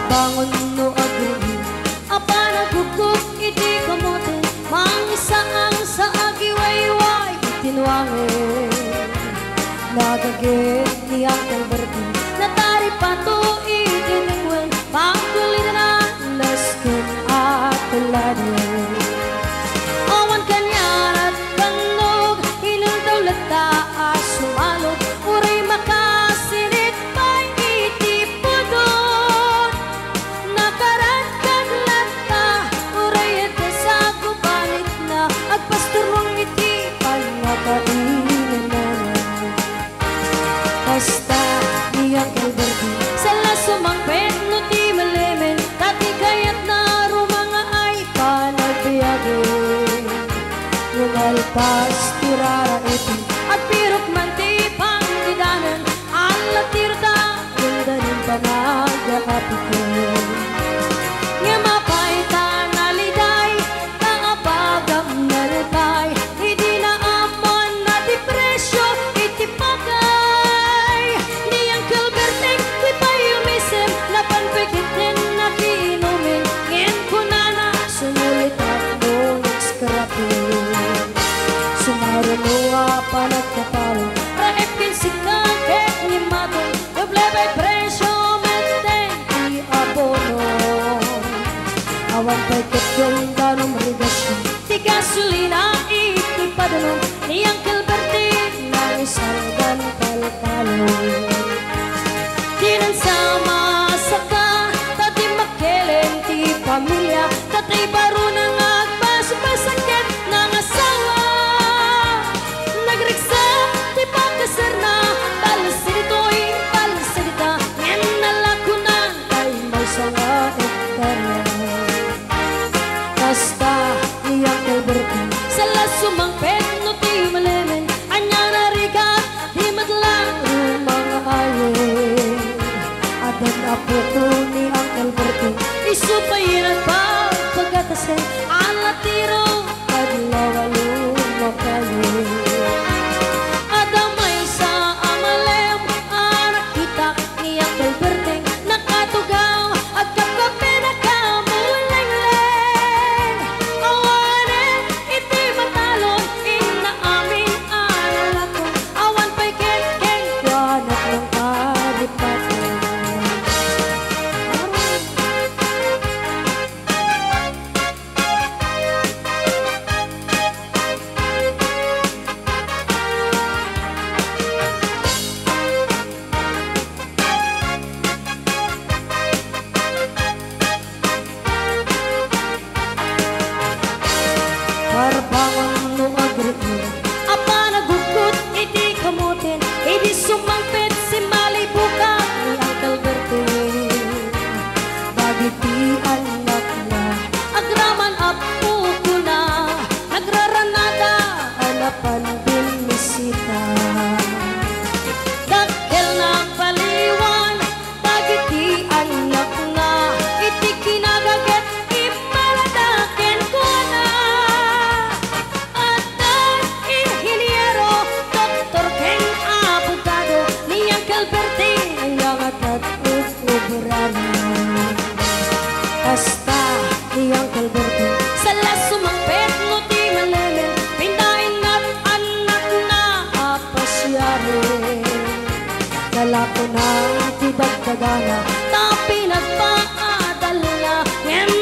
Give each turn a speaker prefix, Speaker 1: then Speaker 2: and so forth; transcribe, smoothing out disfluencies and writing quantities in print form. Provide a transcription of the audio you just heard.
Speaker 1: Parbangon no agri apa naguguk iti kamote mangisa ang sa agiwayway itinwangin nagagit ni Uncle Bertie natari pato itiningwen pagkulit na laskin at tuladin awan kanyarat kanog hinundaw lata sumalot uray makasinit pa'y itipudot nakaratkan lata uray ete sa kubalit na agpasturong iti pangakainan na basta ni Uncle Bertie sala sumangpet no ti malimen tati kayat na rumanga ay panagbiagin yung alpas tirara iti at pirok man ti pangdidanan ala tirta yung danin panagakapikin nga mapayta naliday tangapagam nalitay hindi na amon na depresyo iti pagay ni Uncle Bertie di pa yumisim na panpikitin na kiinumin ngayon ko na sumulit at nunix karapin sumarunuwa pa nagkapalo raepin sikakek ni matong doble by presyo meten di abono awan pa'y katyong ganong rigasyon di gasolina iti padanon ni Uncle Bertie na isang gantal-talo di nang sama saka tati makelen ti pamilya tati baro nang agpas-pasakit ng asawa nagriksa ti pakasar na balasito'y balasalita ngayon nalakunan ay may sawa ektarya basta ni Uncle Bertie sala sumangpet no ti malimin anya narigat di madlang mga ayin adan apo ko ni Uncle Bertie isupayiran pa pagkatasin ala tiro adlawalu makayin adamay sa amalem anak kita ni Uncle Bertie nakatugaw at kakape na kamuleng-leng awanen iti matalon inaamin analako awan pa'y ken-ken kwanak ng kadipatin Parbangon no agri apa nagugkot iti kamoten iti sumangpet si malibuka ni Uncle Bertie bagiti anak na agraman apo ko na nagraranada alapan binisita dakkel na paliwan bagiti anak na iti kinagaget imaladaken ko na basta ni Uncle Bertie sala sumangpet no ti malimin pindain at anak na apasyari kalapo ng ti dagdagana ta pinagpaadal na ngayon